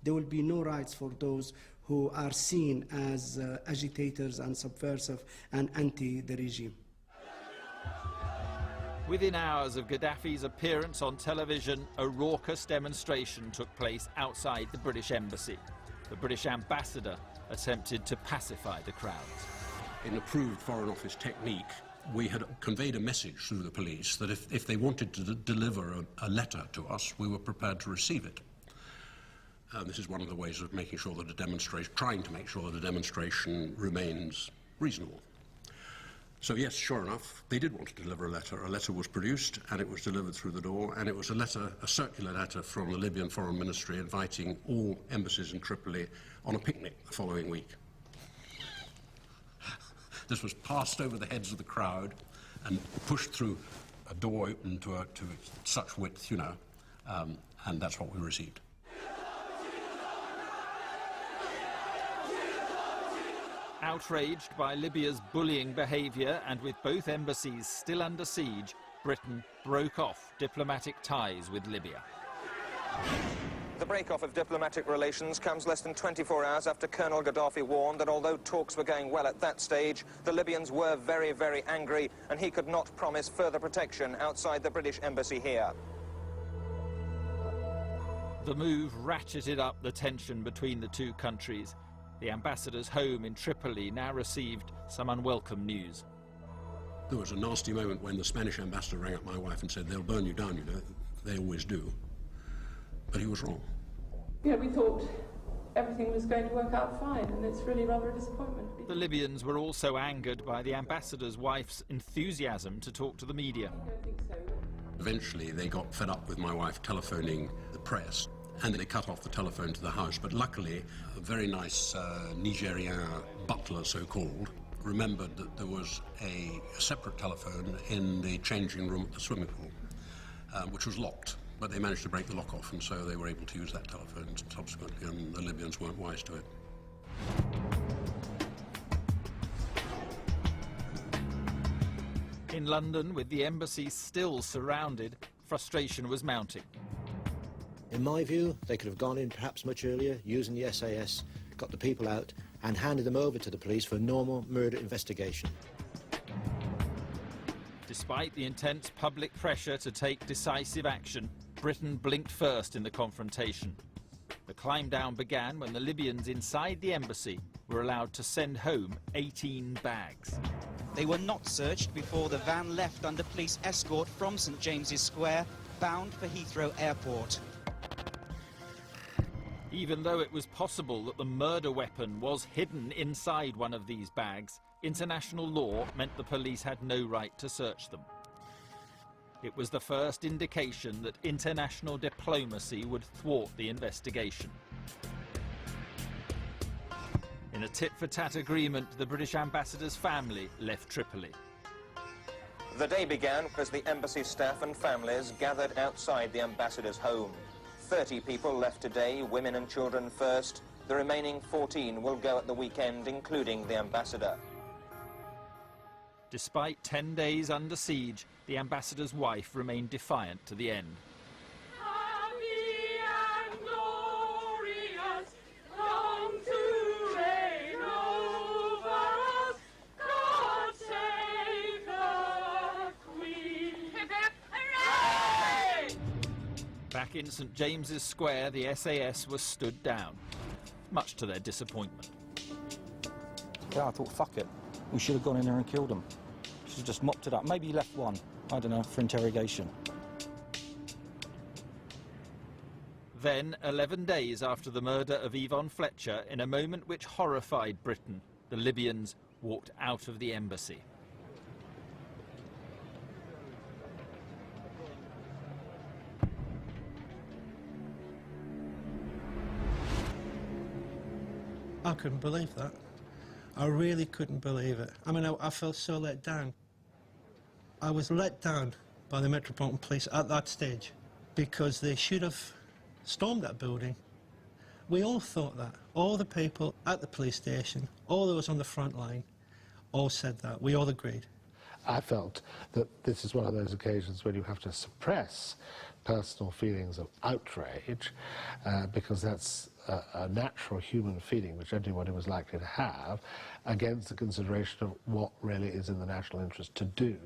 There will be no rights for those who are seen as agitators and subversive and anti the regime. Within hours of Gaddafi's appearance on television, a raucous demonstration took place outside the British embassy. The British ambassador attempted to pacify the crowds. In approved Foreign Office technique, we had conveyed a message through the police that if they wanted to deliver a letter to us, we were prepared to receive it. This is one of the ways of making sure that a demonstration, trying to make sure that a demonstration remains reasonable. So yes, sure enough, they did want to deliver a letter. A letter was produced and it was delivered through the door, and it was a letter, a circular letter from the Libyan Foreign Ministry inviting all embassies in Tripoli on a picnic the following week. This was passed over the heads of the crowd and pushed through a door open to such width, you know, and that's what we received. Outraged by Libya's bullying behaviour and with both embassies still under siege, Britain broke off diplomatic ties with Libya. The break-off of diplomatic relations comes less than 24 hours after Colonel Gaddafi warned that although talks were going well at that stage, the Libyans were very, very angry and he could not promise further protection outside the British embassy here. The move ratcheted up the tension between the two countries. The ambassador's home in Tripoli now received some unwelcome news. There was a nasty moment when the Spanish ambassador rang up my wife and said, "They'll burn you down, you know, they always do." But he was wrong. Yeah, we thought everything was going to work out fine, and it's really rather a disappointment. The Libyans were also angered by the ambassador's wife's enthusiasm to talk to the media. I don't think so. Eventually, they got fed up with my wife telephoning the press, and they cut off the telephone to the house. But luckily, a very nice Nigerian butler, so-called, remembered that there was a separate telephone in the changing room at the swimming pool, which was locked. But they managed to break the lock off, and so they were able to use that telephone subsequently, and the Libyans weren't wise to it. In London, with the embassy still surrounded, frustration was mounting. In my view, they could have gone in perhaps much earlier, using the SAS, got the people out and handed them over to the police for a normal murder investigation. Despite the intense public pressure to take decisive action, Britain blinked first in the confrontation. The climb down began when the Libyans inside the embassy were allowed to send home 18 bags. They were not searched before the van left under police escort from St James's Square, bound for Heathrow Airport. Even though it was possible that the murder weapon was hidden inside one of these bags, international law meant the police had no right to search them. It was the first indication that international diplomacy would thwart the investigation. In a tit-for-tat agreement, the British ambassador's family left Tripoli. The day began as the embassy staff and families gathered outside the ambassador's home. 30 people left today, women and children first. The remaining 14 will go at the weekend, including the ambassador. Despite 10 days under siege, the ambassador's wife remained defiant to the end. Happy and glorious, long to reign over us, God save the Queen. Hip, hip, hooray! Back in St James's Square, the SAS was stood down, much to their disappointment. Yeah, I thought, fuck it. We should have gone in there and killed them. Should have just mopped it up. Maybe left one, I don't know, for interrogation. Then, 11 days after the murder of Yvonne Fletcher, in a moment which horrified Britain, the Libyans walked out of the embassy. I couldn't believe that. I really couldn't believe it. I mean, I felt so let down. I was let down by the Metropolitan Police at that stage because they should have stormed that building. We all thought that. All the people at the police station, all those on the front line, all said that. We all agreed. I felt that this is one of those occasions when you have to suppress personal feelings of outrage because that's a natural human feeling which anybody was likely to have against the consideration of what really is in the national interest to do.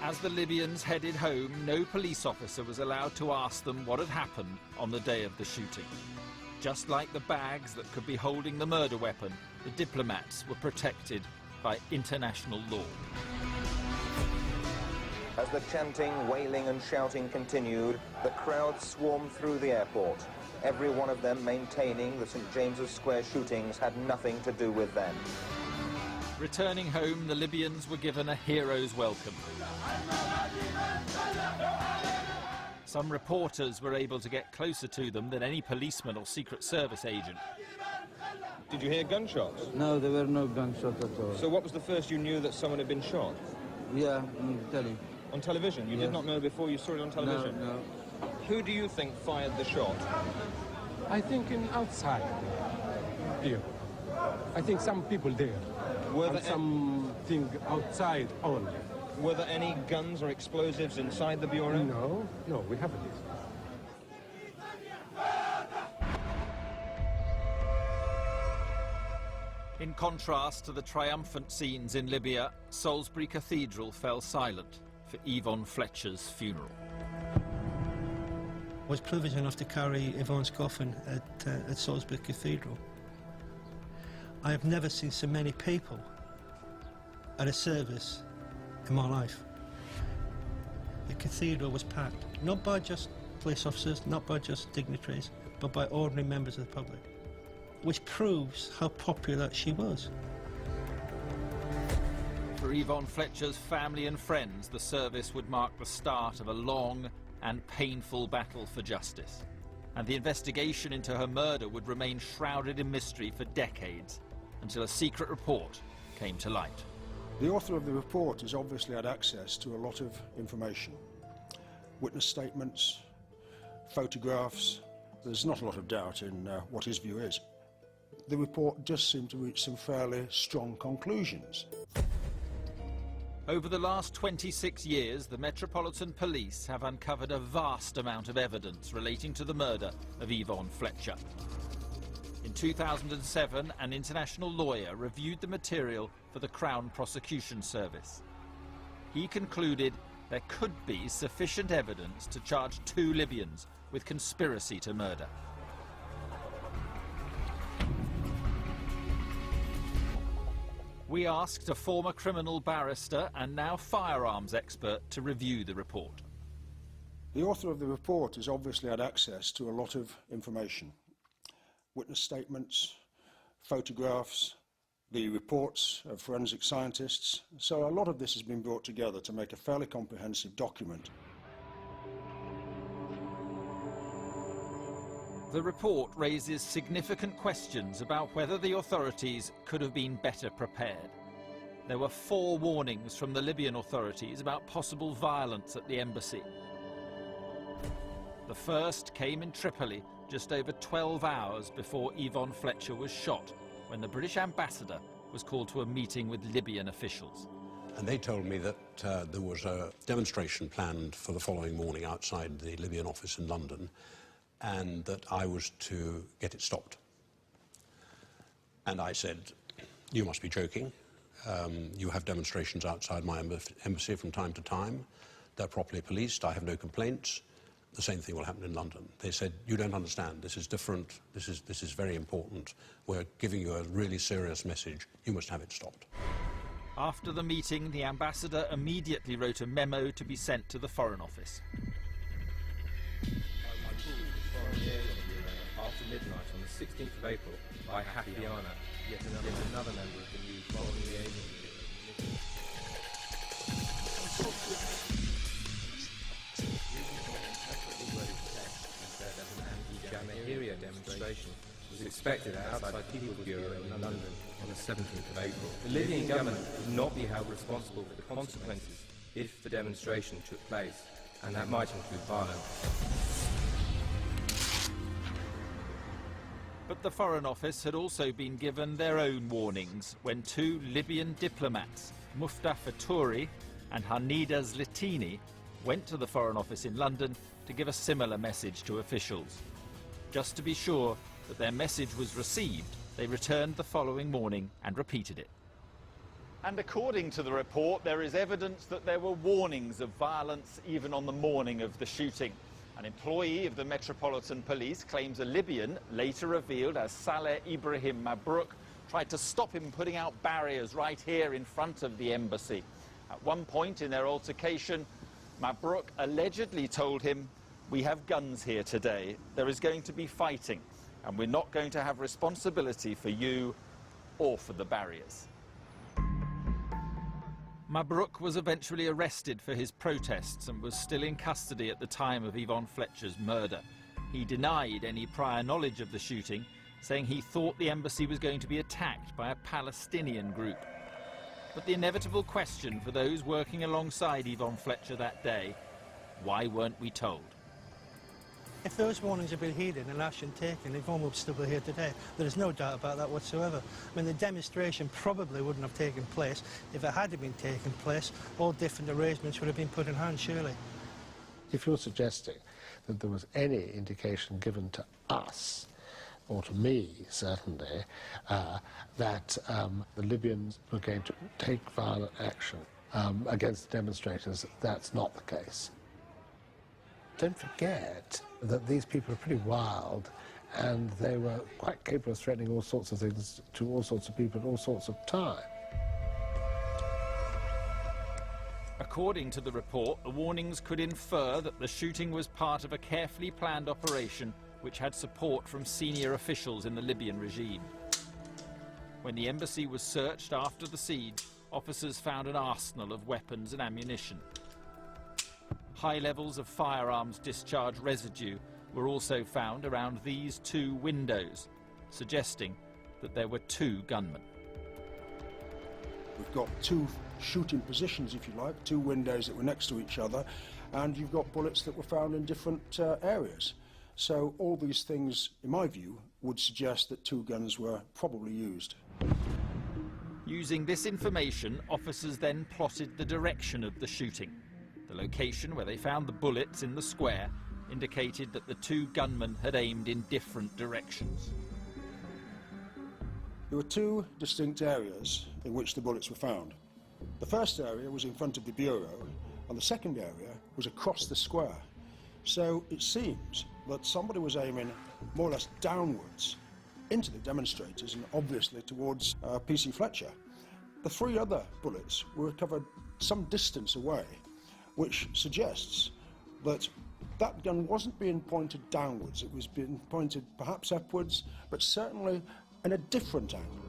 As the Libyans headed home, no police officer was allowed to ask them what had happened on the day of the shooting. Just like the bags that could be holding the murder weapon, the diplomats were protected by international law. As the chanting, wailing and shouting continued, the crowd swarmed through the airport, every one of them maintaining the St. James's Square shootings had nothing to do with them. Returning home, the Libyans were given a hero's welcome. Some reporters were able to get closer to them than any policeman or Secret Service agent. Did you hear gunshots? No, there were no gunshots at all. So what was the first you knew that someone had been shot? Yeah, on telly. On television? You did not know before you saw it on television? No, no. Who do you think fired the shot? I think outside here. I think some people there. Were there something outside only. Were there any guns or explosives inside the bureau? No, no, we haven't. In contrast to the triumphant scenes in Libya, Salisbury Cathedral fell silent for Yvonne Fletcher's funeral. I was privileged enough to carry Yvonne's coffin at Salisbury Cathedral. I have never seen so many people at a service in my life. The cathedral was packed, not by just police officers, not by just dignitaries, but by ordinary members of the public, which proves how popular she was. For Yvonne Fletcher's family and friends, the service would mark the start of a long and painful battle for justice. And the investigation into her murder would remain shrouded in mystery for decades, until a secret report came to light. The author of the report has obviously had access to a lot of information. Witness statements, photographs. There's not a lot of doubt in what his view is. The report does seem to reach some fairly strong conclusions. Over the last 26 years, the Metropolitan Police have uncovered a vast amount of evidence relating to the murder of Yvonne Fletcher. In 2007, an international lawyer reviewed the material for the Crown Prosecution Service. He concluded there could be sufficient evidence to charge 2 Libyans with conspiracy to murder. We asked a former criminal barrister and now firearms expert to review the report. The author of the report has obviously had access to a lot of information. Witness statements, photographs, the reports of forensic scientists. So a lot of this has been brought together to make a fairly comprehensive document. The report raises significant questions about whether the authorities could have been better prepared. There were 4 warnings from the Libyan authorities about possible violence at the embassy. The first came in Tripoli just over 12 hours before Yvonne Fletcher was shot, when the British ambassador was called to a meeting with Libyan officials. And they told me that there was a demonstration planned for the following morning outside the Libyan office in London, and that I was to get it stopped. And I said, you must be joking. You have demonstrations outside my embassy from time to time. They're properly policed. I have no complaints. The same thing will happen in London. They said, you don't understand. This is different. This is very important. We're giving you a really serious message. You must have it stopped. After the meeting, the ambassador immediately wrote a memo to be sent to the Foreign Office. After midnight on the 16th of April by Hafiana, yet another member of the new foreign liaison. An demonstration was expected outside the People's Bureau in London on the 17th of April. The Libyan government would not be held responsible for the consequences if the demonstration took place, and that might include violence. But the Foreign Office had also been given their own warnings when 2 Libyan diplomats, Mustafa Touri and Hanida Zlitini, went to the Foreign Office in London to give a similar message to officials. Just to be sure that their message was received, they returned the following morning and repeated it. And according to the report, there is evidence that there were warnings of violence even on the morning of the shooting. An employee of the Metropolitan Police claims a Libyan, later revealed as Saleh Ibrahim Mabrouk, tried to stop him putting out barriers right here in front of the embassy. At one point in their altercation, Mabrouk allegedly told him, "We have guns here today. There is going to be fighting, and we're not going to have responsibility for you or for the barriers." Mabrouk was eventually arrested for his protests and was still in custody at the time of Yvonne Fletcher's murder. He denied any prior knowledge of the shooting, saying he thought the embassy was going to be attacked by a Palestinian group. But the inevitable question for those working alongside Yvonne Fletcher that day, why weren't we told? If those warnings had been heeded and action taken, Yvonne would still be here today. There is no doubt about that whatsoever. I mean, the demonstration probably wouldn't have taken place. If it had been taking place, all different arrangements would have been put in hand, surely. If you're suggesting that there was any indication given to us, or to me, certainly, that the Libyans were going to take violent action against the demonstrators, that's not the case. Don't forget that these people are pretty wild, and they were quite capable of threatening all sorts of things to all sorts of people at all sorts of time. According to the report, the warnings could infer that the shooting was part of a carefully planned operation which had support from senior officials in the Libyan regime. When the embassy was searched after the siege, officers found an arsenal of weapons and ammunition. High levels of firearms discharge residue were also found around these two windows, suggesting that there were two gunmen. We've got two shooting positions, if you like, two windows that were next to each other, and you've got bullets that were found in different areas. So all these things, in my view, would suggest that two guns were probably used. Using this information, officers then plotted the direction of the shooting. The location where they found the bullets in the square indicated that the two gunmen had aimed in different directions. There were two distinct areas in which the bullets were found. The first area was in front of the bureau, and the second area was across the square. So it seems that somebody was aiming more or less downwards into the demonstrators and obviously towards PC Fletcher. The three other bullets were recovered some distance away, which suggests that that gun wasn't being pointed downwards. It was being pointed perhaps upwards, but certainly in a different angle.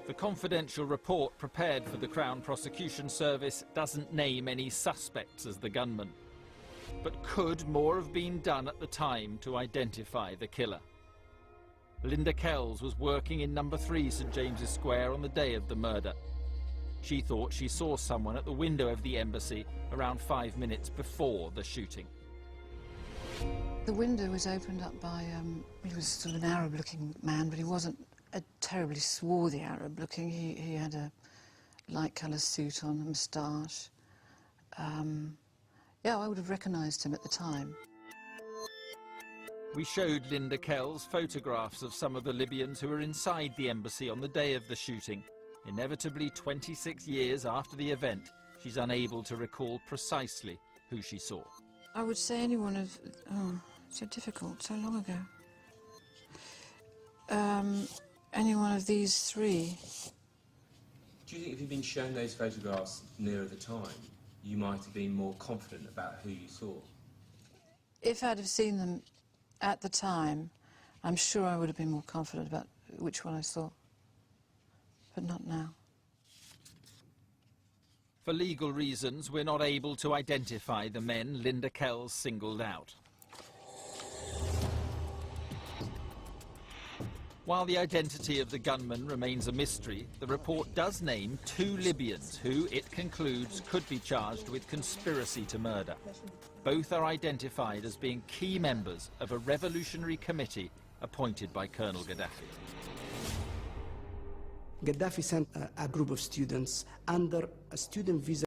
The confidential report prepared for the Crown Prosecution Service doesn't name any suspects as the gunmen. But could more have been done at the time to identify the killer? Linda Kells was working in number 3 St James's Square on the day of the murder. She thought she saw someone at the window of the embassy around 5 minutes before the shooting. The window was opened up by, he was sort of an Arab-looking man, but he wasn't a terribly swarthy Arab-looking. He had a light-colour suit on, a moustache. Yeah, I would have recognised him at the time. We showed Linda Kells photographs of some of the Libyans who were inside the embassy on the day of the shooting. Inevitably, 26 years after the event, she's unable to recall precisely who she saw. I would say any one of... Oh, so difficult, so long ago. Any one of these three. Do you think if you'd been shown those photographs nearer the time, you might have been more confident about who you saw? If I'd have seen them at the time, I'm sure I would have been more confident about which one I saw. But not now. For legal reasons, we're not able to identify the men Linda Kells singled out. While the identity of the gunman remains a mystery, the report does name 2 Libyans who, it concludes, could be charged with conspiracy to murder. Both are identified as being key members of a revolutionary committee appointed by Colonel Gaddafi. Gaddafi sent a group of students under a student visa